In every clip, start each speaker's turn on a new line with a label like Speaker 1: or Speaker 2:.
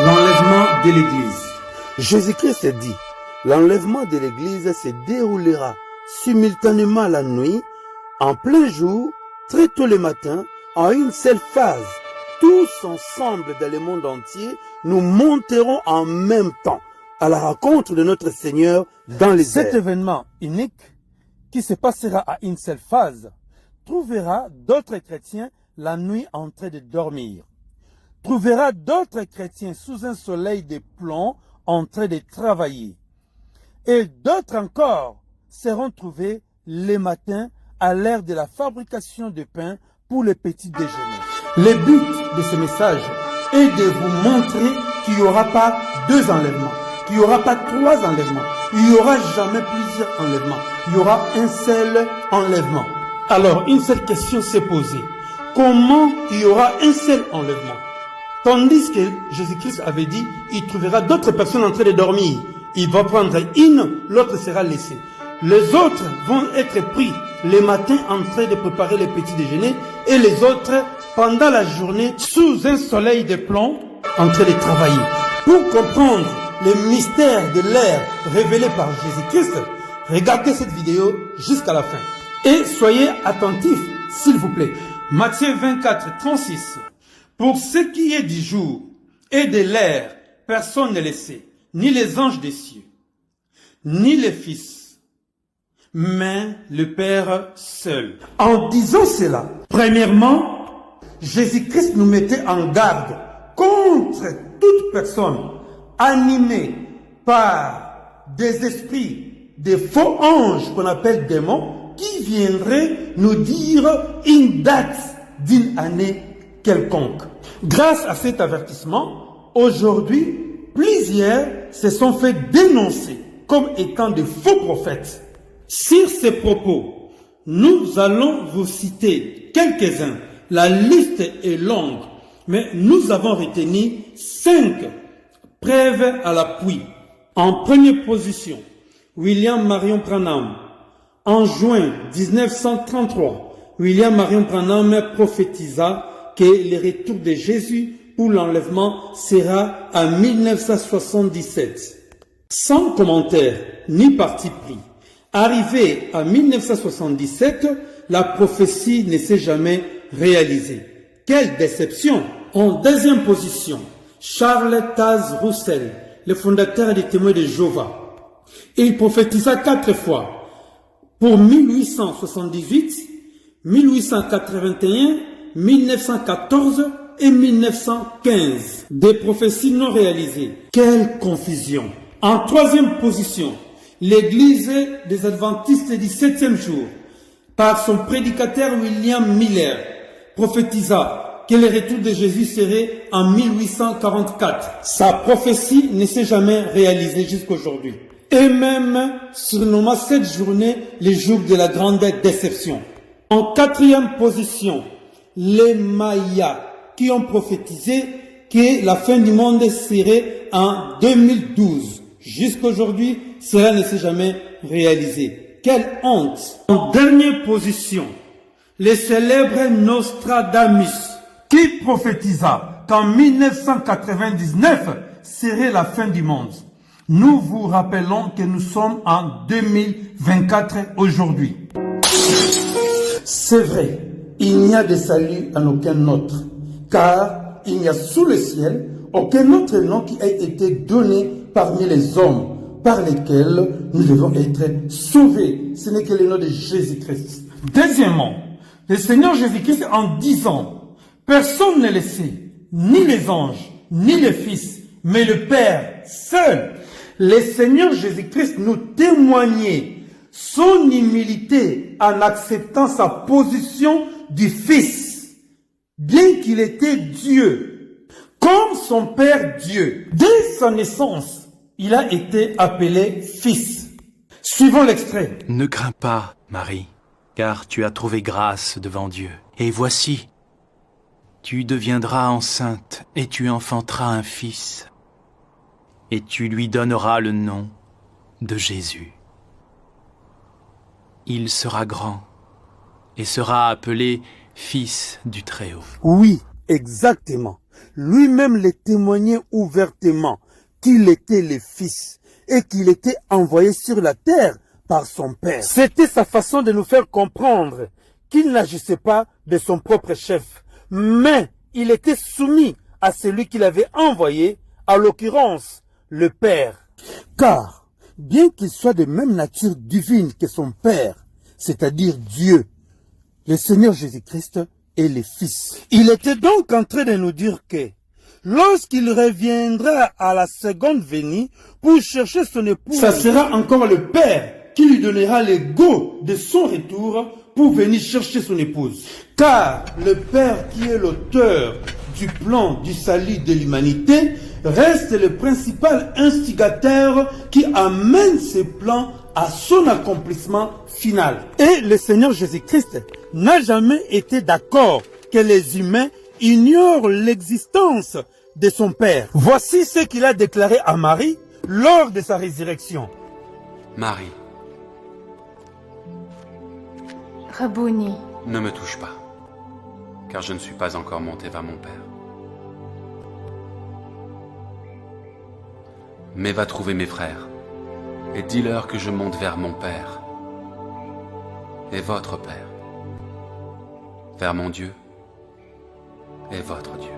Speaker 1: L'enlèvement de l'Église.
Speaker 2: Jésus-Christ dit, l'enlèvement de l'Église se déroulera simultanément la nuit, en plein jour, très tôt le matin, en une seule phase. Tous ensemble dans le monde entier, nous monterons en même temps à la rencontre de notre Seigneur dans les airs.
Speaker 3: Cet événement unique, qui se passera à une seule phase, trouvera d'autres chrétiens la nuit en train de dormir. Trouvera d'autres chrétiens sous un soleil de plomb en train de travailler. Et d'autres encore seront trouvés le matin à l'heure de la fabrication de pain pour le petit déjeuner.
Speaker 1: Le but de ce message est de vous montrer qu'il n'y aura pas deux enlèvements, qu'il n'y aura pas trois enlèvements, il n'y aura jamais plusieurs enlèvements, il y aura un seul enlèvement. Alors, une seule question s'est posée. Comment il y aura un seul enlèvement? Tandis que Jésus-Christ avait dit, il trouvera d'autres personnes en train de dormir. Il va prendre une, l'autre sera laissée. Les autres vont être pris le matin en train de préparer le petit déjeuner et les autres pendant la journée sous un soleil de plomb en train de travailler. Pour comprendre le mystère de l'ère révélé par Jésus-Christ, regardez cette vidéo jusqu'à la fin. Et soyez attentifs, s'il vous plaît. Matthieu 24, 36. Pour ce qui est du jour et de l'heure, personne ne le sait, ni les anges des cieux, ni les fils, mais le Père seul. En disant cela, premièrement, Jésus-Christ nous mettait en garde contre toute personne animée par des esprits, des faux anges qu'on appelle démons, qui viendraient nous dire une date d'une année quelconque. Grâce à cet avertissement, aujourd'hui, plusieurs se sont fait dénoncer comme étant de faux prophètes. Sur ces propos, nous allons vous citer quelques-uns. La liste est longue, mais nous avons retenu 5 preuves à l'appui. En première position, William Marion Branham. En juin 1933, William Marion Branham prophétisa que le retour de Jésus pour l'enlèvement sera en 1977. Sans commentaire ni parti pris. Arrivé en 1977, la prophétie ne s'est jamais réalisée. Quelle déception! En deuxième position, Charles Taze Russell, le fondateur des Témoins de Jéhovah. Il prophétisa 4 fois, pour 1878, 1881, 1914 et 1915. Des prophéties non réalisées. Quelle confusion! En troisième position, l'Église des Adventistes du 7e jour, par son prédicateur William Miller, prophétisa que le retour de Jésus serait en 1844. Sa prophétie ne s'est jamais réalisée jusqu'aujourd'hui. Et même surnomma cette journée le jour de la grande déception. En quatrième position, les Mayas qui ont prophétisé que la fin du monde serait en 2012. Jusqu'aujourd'hui, cela ne s'est jamais réalisé. Quelle honte! En dernière position, le célèbre Nostradamus qui prophétisa qu'en 1999 serait la fin du monde. Nous vous rappelons que nous sommes en 2024 aujourd'hui. C'est vrai, il n'y a de salut en aucun autre, car il n'y a sous le ciel aucun autre nom qui ait été donné parmi les hommes par lesquels nous devons être sauvés. Ce n'est que le nom de Jésus-Christ. Deuxièmement, le Seigneur Jésus-Christ en disant, personne ne le sait, ni les anges, ni les fils, mais le Père seul. Le Seigneur Jésus-Christ nous témoignait son humilité en acceptant sa position du Fils, bien qu'il était Dieu, comme son Père Dieu. Dès sa naissance, il a été appelé Fils. Suivons l'extrait.
Speaker 4: Ne crains pas, Marie, car tu as trouvé grâce devant Dieu. Et voici, tu deviendras enceinte et tu enfanteras un fils. Et tu lui donneras le nom de Jésus. Il sera grand et sera appelé Fils du Très-Haut.
Speaker 2: Oui, exactement. lui-même le témoignait ouvertement qu'il était le Fils et qu'il était envoyé sur la terre par son Père. C'était sa façon de nous faire comprendre qu'il n'agissait pas de son propre chef, mais il était soumis à celui qu'il avait envoyé, à l'occurrence, le Père. Car, bien qu'il soit de même nature divine que son Père, c'est-à-dire Dieu, le Seigneur Jésus-Christ est le Fils. Il était donc en train de nous dire que, lorsqu'il reviendra à la seconde venue pour chercher son épouse,
Speaker 1: ça sera encore le Père qui lui donnera le go de son retour pour venir chercher son épouse. Car le Père qui est l'auteur du plan du salut de l'humanité reste le principal instigateur qui amène ce plan à son accomplissement final.
Speaker 3: Et le Seigneur Jésus-Christ n'a jamais été d'accord que les humains ignorent l'existence de son Père. Voici ce qu'il a déclaré à Marie lors de sa résurrection.
Speaker 5: Marie,
Speaker 6: Rabouni,
Speaker 5: ne me touche pas, car je ne suis pas encore monté vers mon Père. Mais va trouver mes frères, et dis-leur que je monte vers mon Père et votre Père, vers mon Dieu et votre Dieu.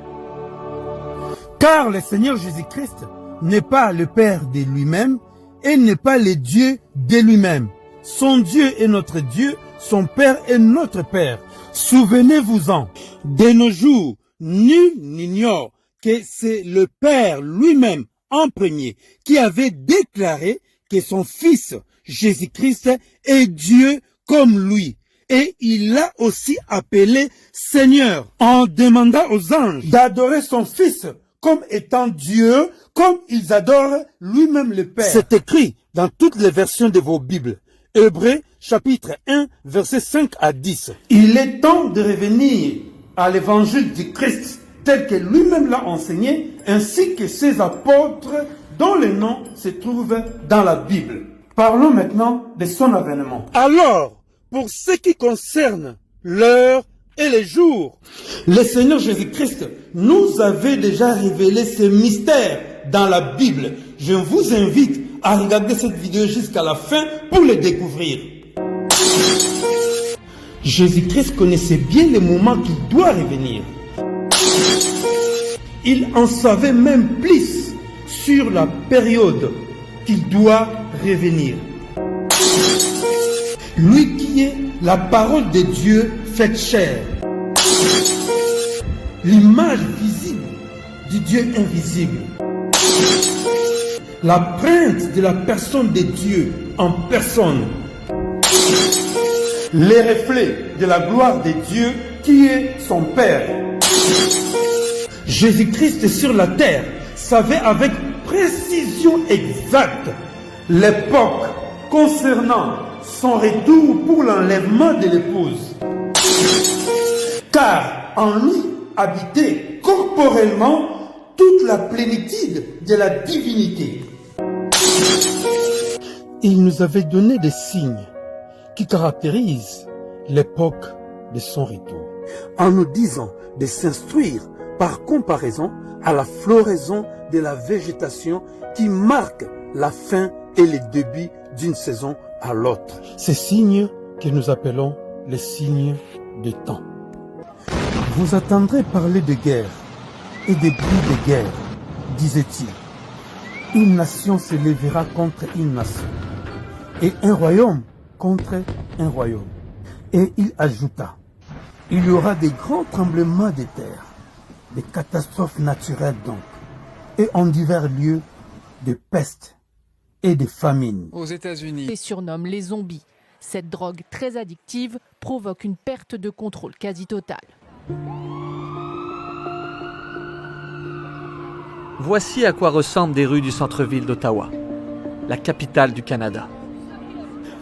Speaker 3: Car le Seigneur Jésus-Christ n'est pas le Père de lui-même et n'est pas le Dieu de lui-même. Son Dieu est notre Dieu, son Père est notre Père. Souvenez-vous-en, de nos jours, nul n'ignore que c'est le Père lui-même en premier qui avait déclaré que son Fils Jésus-Christ est Dieu comme lui. Et il l'a aussi appelé Seigneur en demandant aux anges d'adorer son Fils comme étant Dieu, comme ils adorent lui-même le Père. C'est écrit dans toutes les versions de vos Bibles. Hébreux chapitre 1, versets 5 à 10.
Speaker 1: Il est temps de revenir à l'évangile du Christ tel que lui-même l'a enseigné, ainsi que ses apôtres dont les noms se trouvent dans la Bible. Parlons maintenant de son avènement.
Speaker 3: Alors, pour ce qui concerne l'heure et les jours,
Speaker 1: le Seigneur Jésus-Christ nous avait déjà révélé ces mystères dans la Bible. Je vous invite à regarder cette vidéo jusqu'à la fin pour les découvrir. Jésus-Christ connaissait bien le moment qu'il doit revenir. Il en savait même plus sur la période qu'il doit revenir. Lui qui est la parole de Dieu faite chair, l'image visible du Dieu invisible, la plainte de la personne de Dieu en personne, les reflets de la gloire de Dieu qui est son Père. Jésus-Christ sur la terre savait avec précision exacte l'époque concernant son retour pour l'enlèvement de l'épouse. Car en lui habitait corporellement toute la plénitude de la divinité.
Speaker 3: il nous avait donné des signes qui caractérisent l'époque de son retour,
Speaker 2: en nous disant de s'instruire par comparaison à la floraison de la végétation qui marque la fin et le début d'une saison à l'autre.
Speaker 3: Ces signes que nous appelons les signes des temps. Vous entendrez parler de guerre et des bruits de guerre, disait-il. Une nation se lèvera contre une nation et un royaume contre un royaume. Et il ajouta, il y aura des grands tremblements de terre, des catastrophes naturelles donc, et en divers lieux, des pestes et des famines.
Speaker 7: Aux États-Unis,
Speaker 8: les surnomment les zombies. Cette drogue très addictive provoque une perte de contrôle quasi totale.
Speaker 9: Voici à quoi ressemblent des rues du centre-ville d'Ottawa, la capitale du Canada.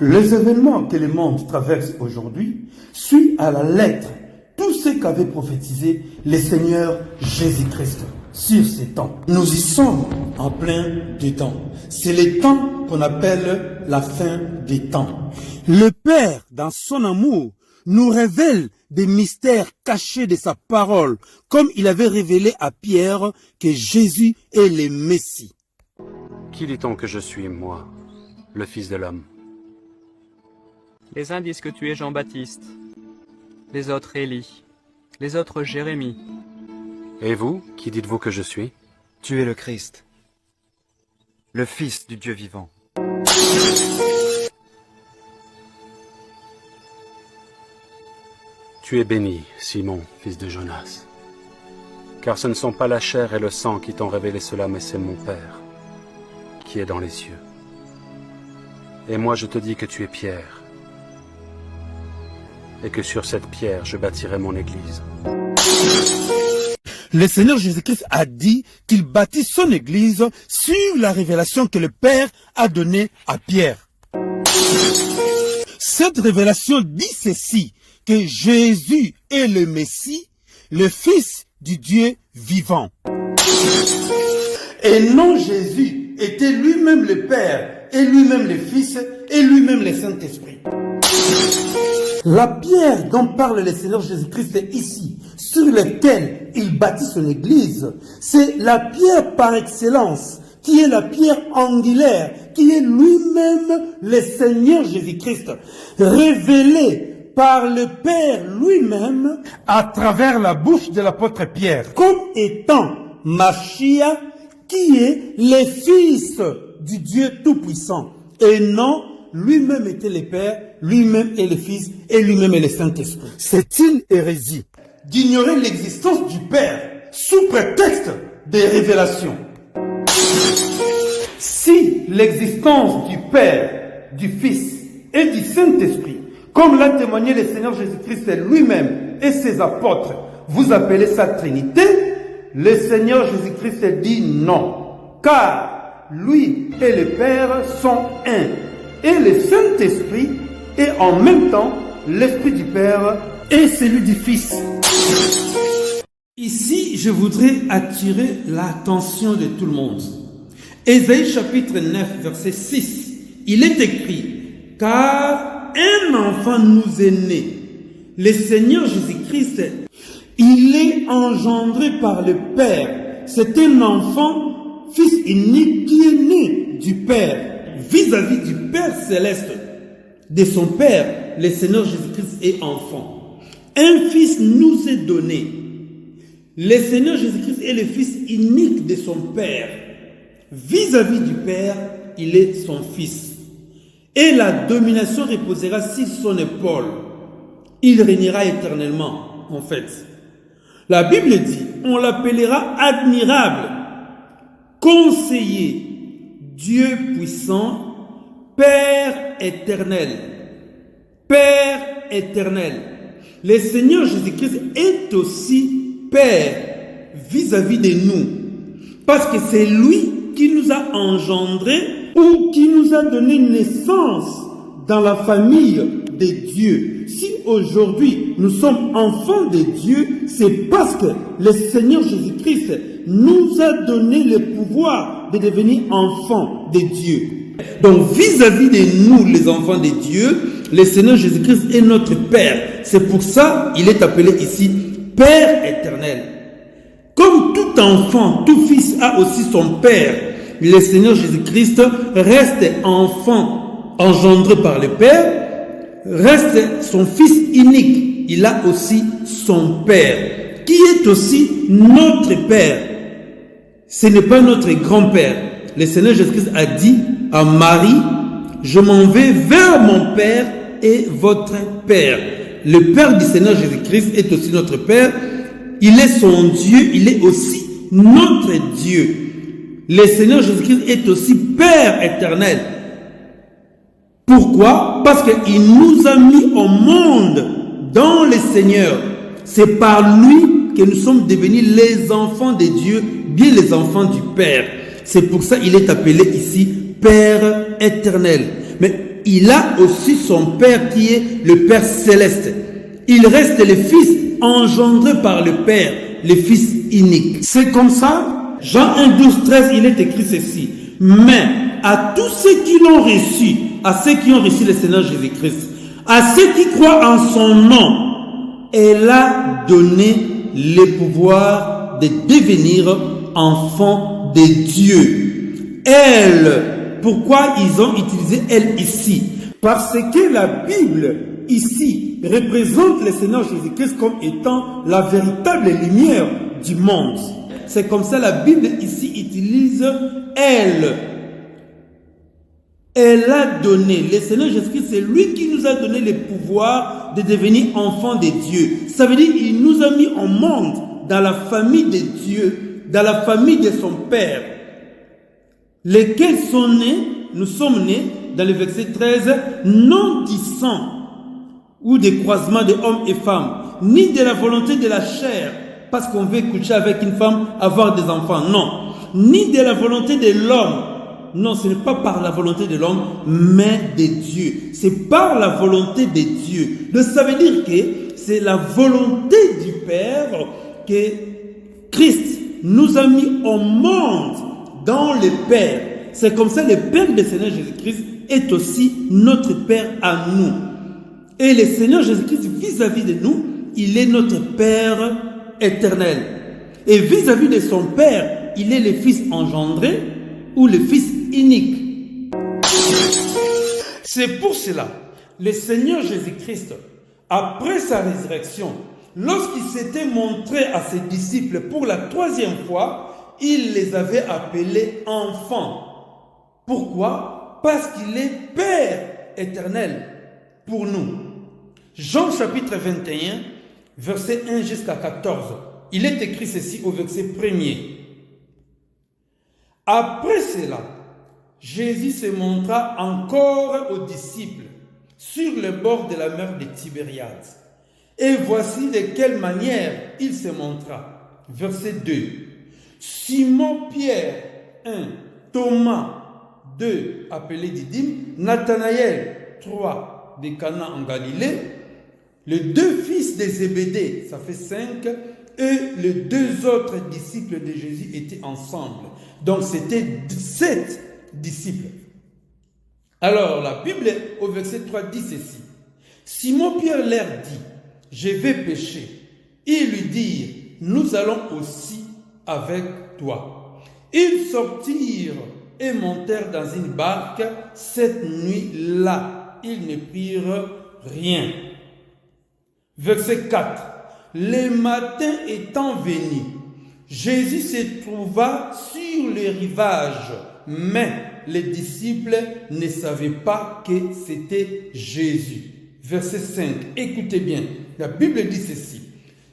Speaker 1: Les événements que le monde traverse aujourd'hui suivent à la lettre tout ce qu'avait prophétisé le Seigneur Jésus-Christ sur ces temps. Nous y sommes en plein dedans. C'est les temps qu'on appelle la fin des temps.
Speaker 3: Le Père, dans son amour,
Speaker 2: nous révèle des mystères cachés de sa parole, comme il avait révélé à Pierre que Jésus est le Messie.
Speaker 5: Qui dit-on que je suis, moi, le Fils de l'homme?
Speaker 7: Les uns disent que tu es Jean-Baptiste, les autres Élie, les autres Jérémie.
Speaker 5: Et vous, qui dites-vous que je suis?
Speaker 10: Tu es le Christ, le Fils du Dieu vivant.
Speaker 5: Tu es béni, Simon, fils de Jonas. Car ce ne sont pas la chair et le sang qui t'ont révélé cela, mais c'est mon Père, qui est dans les cieux. Et moi je te dis que tu es Pierre, et que sur cette pierre je bâtirai mon église.
Speaker 2: Le Seigneur Jésus-Christ a dit qu'il bâtit son église sur la révélation que le Père a donnée à Pierre. Cette révélation dit ceci, que Jésus est le Messie, le Fils du Dieu vivant.
Speaker 1: Et non, Jésus était lui-même le Père, et lui-même le Fils, et lui-même le Saint-Esprit. La pierre dont parle le Seigneur Jésus-Christ ici, sur laquelle il bâtit son église, c'est la pierre par excellence, qui est la pierre angulaire, qui est lui-même le Seigneur Jésus-Christ, révélé par le Père lui-même
Speaker 3: à travers la bouche de l'apôtre Pierre,
Speaker 1: comme étant Machia, qui est le Fils du Dieu Tout-Puissant. Et non, lui-même était le Père, lui-même est le Fils, et lui-même est le Saint-Esprit.
Speaker 2: C'est une hérésie
Speaker 1: d'ignorer l'existence du Père sous prétexte des révélations. Si l'existence du Père, du Fils et du Saint-Esprit, comme l'a témoigné le Seigneur Jésus-Christ lui-même et ses apôtres, vous appelez ça Trinité, le Seigneur Jésus-Christ dit non, car lui et le Père sont un, et le Saint-Esprit est en même temps l'Esprit du Père et celui du Fils. Ici, je voudrais attirer l'attention de tout le monde. Ésaïe chapitre 9, verset 6, il est écrit, car un enfant nous est né, le Seigneur Jésus-Christ, il est engendré par le Père. C'est un enfant, fils unique, qui est né du Père, vis-à-vis du Père céleste. De son Père, le Seigneur Jésus-Christ est enfant. Un fils nous est donné. Le Seigneur Jésus-Christ est le fils unique de son Père. Vis-à-vis du Père, il est son fils. Et la domination reposera sur son épaule. Il régnera éternellement, en fait. La Bible dit, on l'appellera admirable, conseiller, Dieu puissant, Père éternel. Père éternel. Le Seigneur Jésus-Christ est aussi Père vis-à-vis de nous. Parce que c'est lui qui nous a engendrés ou qui nous a donné naissance dans la famille de Dieu. Si aujourd'hui nous sommes enfants de Dieu, c'est parce que le Seigneur Jésus-Christ nous a donné le pouvoir de devenir enfants de Dieu. Donc vis-à-vis de nous, les enfants de Dieu, le Seigneur Jésus-Christ est notre Père. C'est pour ça qu'il est appelé ici Père éternel. Comme tout enfant, tout fils a aussi son Père, le Seigneur Jésus-Christ reste enfant engendré par le Père, reste son Fils unique. Il a aussi son Père, qui est aussi notre Père. Ce n'est pas notre grand-père. Le Seigneur Jésus-Christ a dit à Marie, je m'en vais vers mon Père et votre Père. Le Père du Seigneur Jésus-Christ est aussi notre Père. Il est son Dieu, il est aussi notre Dieu. Le Seigneur Jésus-Christ est aussi Père éternel. Pourquoi? Parce qu'il nous a mis au monde dans le Seigneur. C'est par lui que nous sommes devenus les enfants de Dieu, bien les enfants du Père. C'est pour ça qu'il est appelé ici Père éternel. Mais il a aussi son Père qui est le Père céleste. Il reste le Fils engendré par le Père, le Fils unique. C'est comme ça. Jean 1, 12, 13, il est écrit ceci. Mais à tous ceux qui l'ont reçu, à ceux qui ont reçu le Seigneur Jésus-Christ, À ceux qui croient en son nom, elle a donné le pouvoir de devenir enfants de Dieu. Elle, pourquoi ils ont utilisé elle ici? Parce que la Bible ici représente le Seigneur Jésus-Christ comme étant la véritable lumière du monde. C'est comme ça la Bible ici utilise elle. Elle a donné, le Seigneur Jésus-Christ, c'est lui qui nous a donné le pouvoir de devenir enfants de Dieu. Ça veut dire qu'il nous a mis au monde, dans la famille de Dieu, dans la famille de son Père. Lesquels sont nés, nous sommes nés, dans le verset 13, non du sang ou des croisements de hommes et femmes, ni de la volonté de la chair, parce qu'on veut coucher avec une femme, avoir des enfants, non. Ni de la volonté de l'homme. Non, ce n'est pas par la volonté de l'homme, mais de Dieu. C'est par la volonté de Dieu. Donc ça veut dire que c'est la volonté du Père que Christ nous a mis au monde dans le Père. C'est comme ça le Père du Seigneur Jésus-Christ est aussi notre Père à nous. Et le Seigneur Jésus-Christ vis-à-vis de nous, il est notre Père éternel. Et vis-à-vis de son Père, il est le Fils engendré ou le Fils unique. C'est pour cela, le Seigneur Jésus-Christ, après sa résurrection, lorsqu'il s'était montré à ses disciples pour la 3e fois, il les avait appelés enfants. Pourquoi? Parce qu'il est Père éternel pour nous. Jean chapitre 21, verset 1 jusqu'à 14. Il est écrit ceci au verset 1er. Après cela, Jésus se montra encore aux disciples sur le bord de la mer de Tibériade. Et voici de quelle manière il se montra. Verset 2. Simon Pierre, 1. Thomas, 2. Appelé Didyme. Nathanaël, 3. De Cana en Galilée. Les 2 fils de Zébédée, ça fait 5. Et les 2 autres disciples de Jésus étaient ensemble. Donc c'était 7 disciples. Alors la Bible au verset 3 dit ceci. Simon Pierre leur dit, je vais pêcher. Ils lui dirent, nous allons aussi avec toi. Ils sortirent et montèrent dans une barque cette nuit-là. Ils ne prirent rien. Verset 4. Le matin étant venu, Jésus se trouva sur le rivage, mais les disciples ne savaient pas que c'était Jésus. Verset 5, écoutez bien, la Bible dit ceci.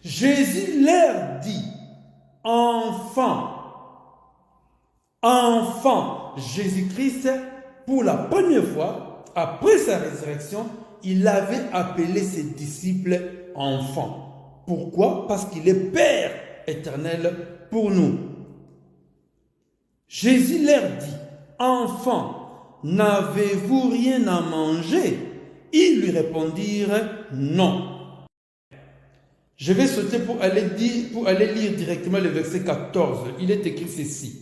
Speaker 1: Jésus leur dit, enfants, Jésus-Christ, pour la première fois, après sa résurrection, il avait appelé ses disciples enfants. Pourquoi? Parce qu'il est Père éternel pour nous. Jésus leur dit, enfants, n'avez-vous rien à manger? Ils lui répondirent, non. Je vais sauter pour aller lire directement le verset 14. Il est écrit ceci.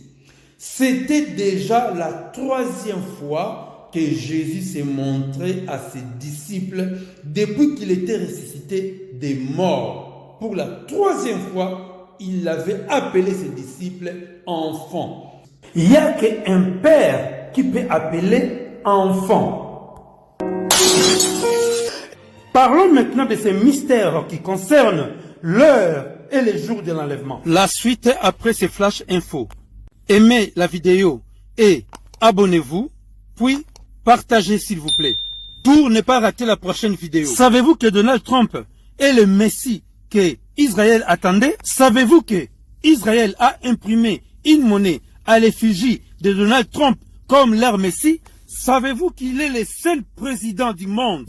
Speaker 1: C'était déjà la 3e fois que Jésus s'est montré à ses disciples depuis qu'il était ressuscité des morts. Pour la 3e fois, il avait appelé ses disciples enfants. Il n'y a qu'un père qui peut appeler enfant. Parlons maintenant de ces mystères qui concernent l'heure et les jours de l'enlèvement. La suite après ces flash info. Aimez la vidéo et abonnez-vous, puis partagez s'il vous plaît, pour ne pas rater la prochaine vidéo. Savez-vous que Donald Trump est le Messie que Israël attendait? Savez-vous que Israël a imprimé une monnaie à l'effigie de Donald Trump comme leur Messie? Savez-vous qu'il est le seul président du monde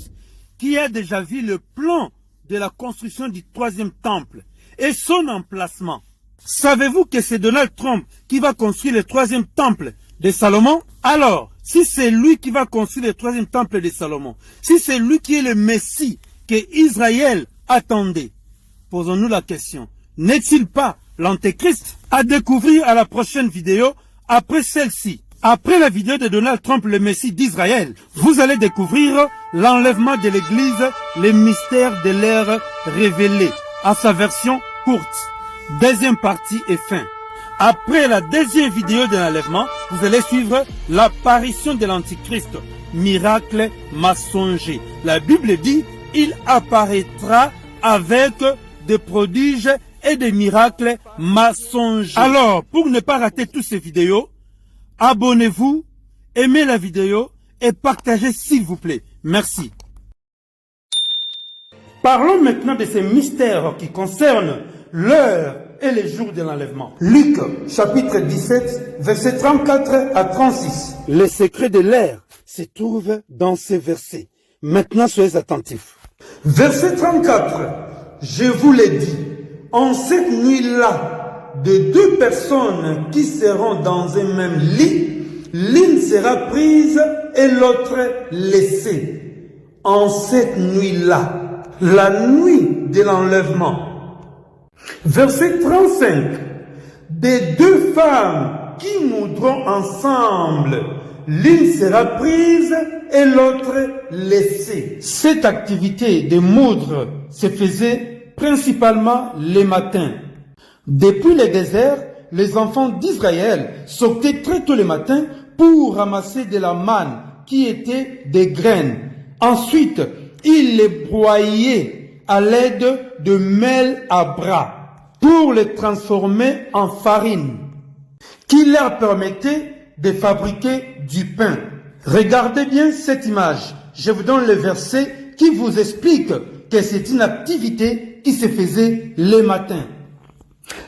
Speaker 1: qui a déjà vu le plan de la construction du 3e temple et son emplacement? Savez-vous que c'est Donald Trump qui va construire le 3e temple de Salomon? Alors, si c'est lui qui va construire le 3e temple de Salomon, si c'est lui qui est le Messie que Israël attendait, posons-nous la question, n'est-il pas l'Antéchrist? À découvrir à la prochaine vidéo après celle-ci.
Speaker 3: Après la vidéo de Donald Trump, le Messie d'Israël, vous allez découvrir l'enlèvement de l'Église, les mystères de l'ère révélée, à sa version courte. Deuxième partie et fin. Après la deuxième vidéo de l'enlèvement, vous allez suivre l'apparition de l'Antichrist, miracle mensonger. La Bible dit, il apparaîtra avec des prodiges et des miracles mensongers. Alors, pour ne pas rater toutes ces vidéos, abonnez-vous, aimez la vidéo et partagez s'il vous plaît. Merci. Parlons maintenant de ces mystères qui concernent l'heure et les jours de l'enlèvement. Luc, chapitre 17, versets 34 à 36.
Speaker 2: Les secrets de l'ère se trouvent dans ces versets. Maintenant, soyez attentifs.
Speaker 1: Verset 34. Je vous l'ai dit, en cette nuit-là, de deux personnes qui seront dans un même lit, l'une sera prise et l'autre laissée. En cette nuit-là, la nuit de l'enlèvement. Verset 35. Des deux femmes qui moudront ensemble, l'une sera prise et l'autre laissée.
Speaker 3: Cette activité de moudre se faisait principalement les matins. Depuis le désert, les enfants d'Israël sortaient très tôt le matin pour ramasser de la manne qui était des graines. Ensuite, ils les broyaient à l'aide de mêle à bras pour les transformer en farine qui leur permettait de fabriquer du pain. Regardez bien cette image. Je vous donne le verset qui vous explique que c'est une activité qui se faisait le matin.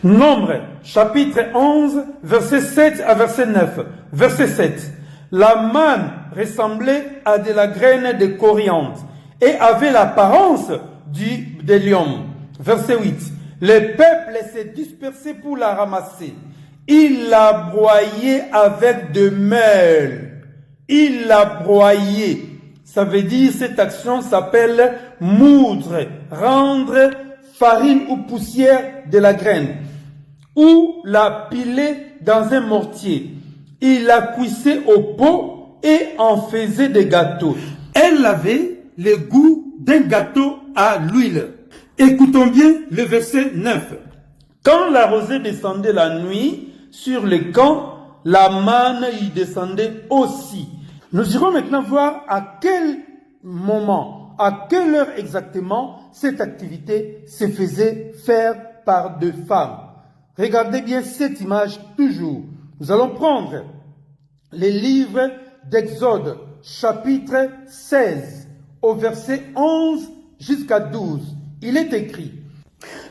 Speaker 3: Nombre, chapitre 11, verset 7 à verset 9. Verset 7. La manne ressemblait à de la graine de coriandre et avait l'apparence de lion. Verset 8. Le peuple s'est dispersé pour la ramasser. Il l'a broyée avec de meule. Il l'a broyée. Ça veut dire, cette action s'appelle moudre, rendre farine ou poussière de la graine, ou la piler dans un mortier. Il la cuisait au pot et en faisait des gâteaux. Elle avait le goût d'un gâteau à l'huile. Écoutons bien le verset 9. Quand la rosée descendait la nuit sur les camps, la manne y descendait aussi. Nous irons maintenant voir à quel moment, à quelle heure exactement cette activité se faisait faire par deux femmes. Regardez bien cette image toujours. Nous allons prendre les livres d'Exode, chapitre 16, au verset 11 jusqu'à 12. Il est écrit,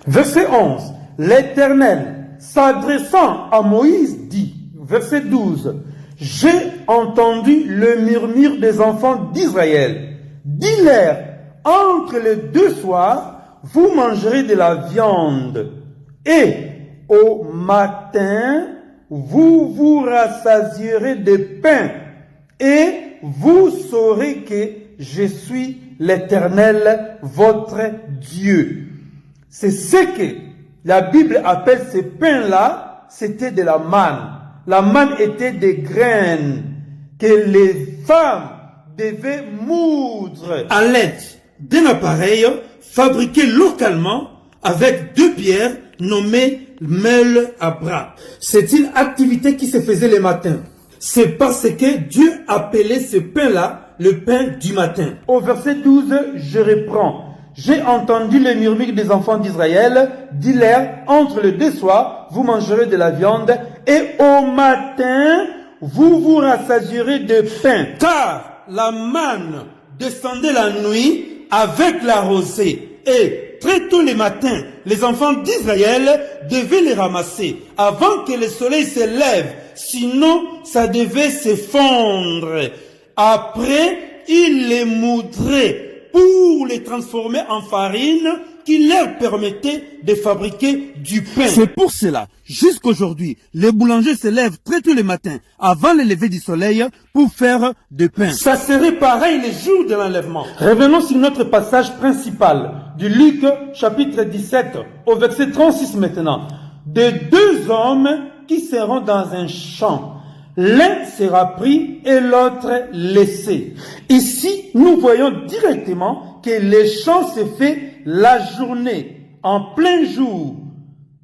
Speaker 3: verset 11, l'Éternel, s'adressant à Moïse, dit, verset 12, j'ai entendu le murmure des enfants d'Israël. Dis-leur, entre les deux soirs, vous mangerez de la viande, et au matin, vous vous rassasierez de pain, et vous saurez que je suis l'Éternel, votre Dieu. C'est ce que la Bible appelle ce pain-là, c'était de la manne. La manne était des graines que les femmes devaient moudre à l'aide d'un appareil fabriqué localement avec deux pierres nommées meule à bras. C'est une activité qui se faisait le matin. C'est parce que Dieu appelait ce pain-là le pain du matin. Au verset 12, je reprends. J'ai entendu le murmure des enfants d'Israël. Dis-leur, entre les deux soirs, vous mangerez de la viande, et au matin, vous vous rassasierez de pain. Car la manne descendait la nuit avec la rosée, et très tôt le matin, les enfants d'Israël devaient les ramasser avant que le soleil se lève, sinon ça devait se fondre. Après, ils les moudraient pour les transformer en farine qui leur permettait de fabriquer du pain. C'est pour cela, jusqu'aujourd'hui, les boulangers se lèvent très tôt le matin, avant le lever du soleil, pour faire du pain. Ça serait pareil les jours de l'enlèvement. Revenons sur notre passage principal, du Luc, chapitre 17, au verset 36 maintenant. De deux hommes qui seront dans un champ,
Speaker 1: L'un sera pris et l'autre laissé. Ici, nous voyons directement que les chants se fait la journée, en plein jour.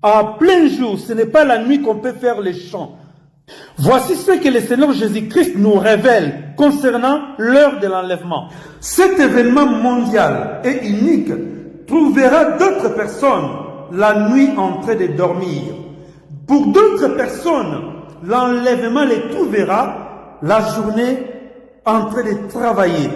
Speaker 1: En plein jour, ce n'est pas la nuit qu'on peut faire les chants. Voici ce que le Seigneur Jésus-Christ nous révèle concernant l'heure de l'enlèvement. Cet événement mondial et unique trouvera d'autres personnes la nuit en train de dormir. Pour d'autres personnes, l'enlèvement les trouvera la journée en train de travailler.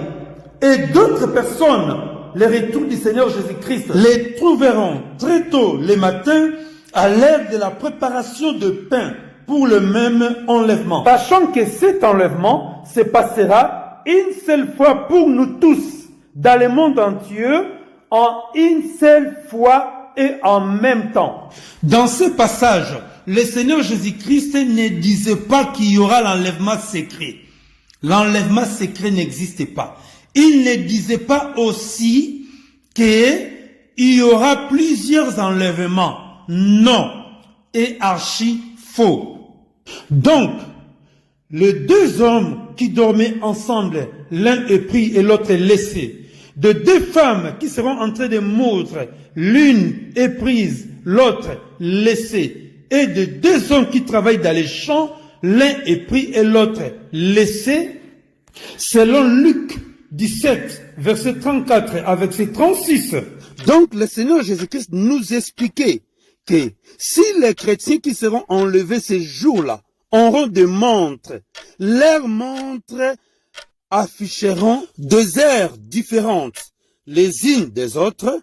Speaker 1: Et d'autres personnes, le retour du Seigneur Jésus-Christ, les trouveront très tôt le matin à l'heure de la préparation de pain pour le même enlèvement. Sachant que cet enlèvement se passera une seule fois pour nous tous, dans le monde entier, en une seule fois et en même temps. Dans ce passage, le Seigneur Jésus-Christ ne disait pas qu'il y aura l'enlèvement secret. L'enlèvement secret n'existe pas. Il ne disait pas aussi qu'il y aura plusieurs enlèvements. Non, et archi faux. Donc, les deux hommes qui dormaient ensemble, l'un est pris et l'autre est laissé. De deux femmes qui seront en train de moudre, l'une est prise, l'autre laissée. Et de deux hommes qui travaillent dans les champs, l'un est pris et l'autre laissé. Selon Luc 17, verset 34 avec ses 36.
Speaker 2: Donc le Seigneur Jésus-Christ nous expliquait que si les chrétiens qui seront enlevés ces jours-là auront des montres, leurs montres afficheront des heures différentes les unes des autres,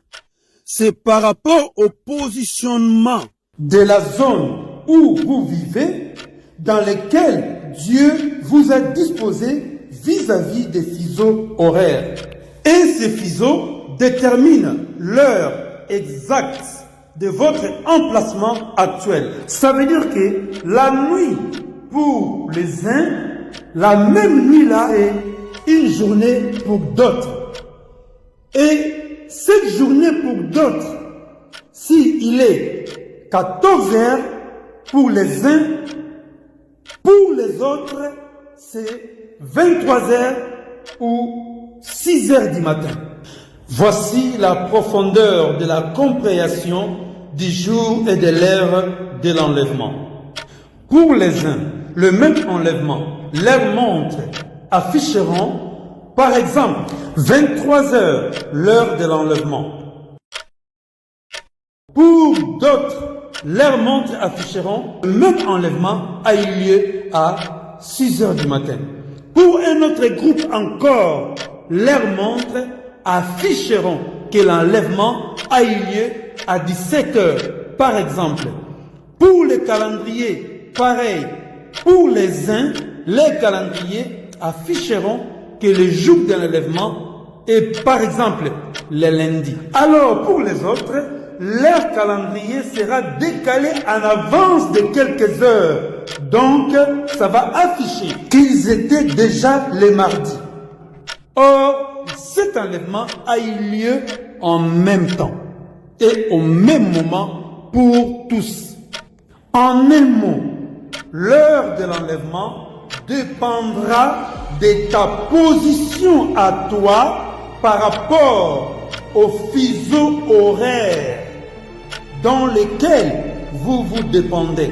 Speaker 2: c'est par rapport au positionnement
Speaker 1: de la zone où vous vivez, dans lequel Dieu vous a disposé vis-à-vis des fuseaux horaires. Et ces fuseaux déterminent l'heure exacte de votre emplacement actuel. Ça veut dire que la nuit pour les uns, la même nuit là est une journée pour d'autres. Et cette journée pour d'autres, s'il est 14 heures pour les uns, pour les autres, c'est 23 heures ou 6 heures du matin. Voici la profondeur de la compréhension du jour et de l'heure de l'enlèvement. Pour les uns, le même enlèvement, leurs montres afficheront, par exemple, 23 heures, l'heure de l'enlèvement. Pour d'autres, leurs montres afficheront, le même enlèvement a eu lieu à 6 heures du matin. Pour un autre groupe encore, leurs montres afficheront que l'enlèvement a eu lieu à 17 heures, par exemple. Pour le calendrier, pareil. Pour les uns, les calendriers afficheront que le jour de l'enlèvement est, par exemple, le lundi. Alors, pour les autres, leur calendrier sera décalé en avance de quelques heures. Donc, ça va afficher qu'ils étaient déjà le mardi. Or, cet enlèvement a eu lieu en même temps et au même moment pour tous. En un mot, l'heure de l'enlèvement dépendra de ta position à toi par rapport aux fuseaux horaires dans lesquels vous vous dépendez.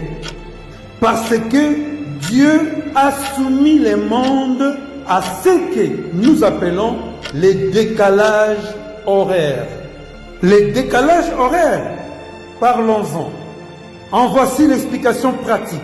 Speaker 1: Parce que Dieu a soumis le monde à ce que nous appelons les décalages horaires. Les décalages horaires, parlons-en. En voici l'explication pratique.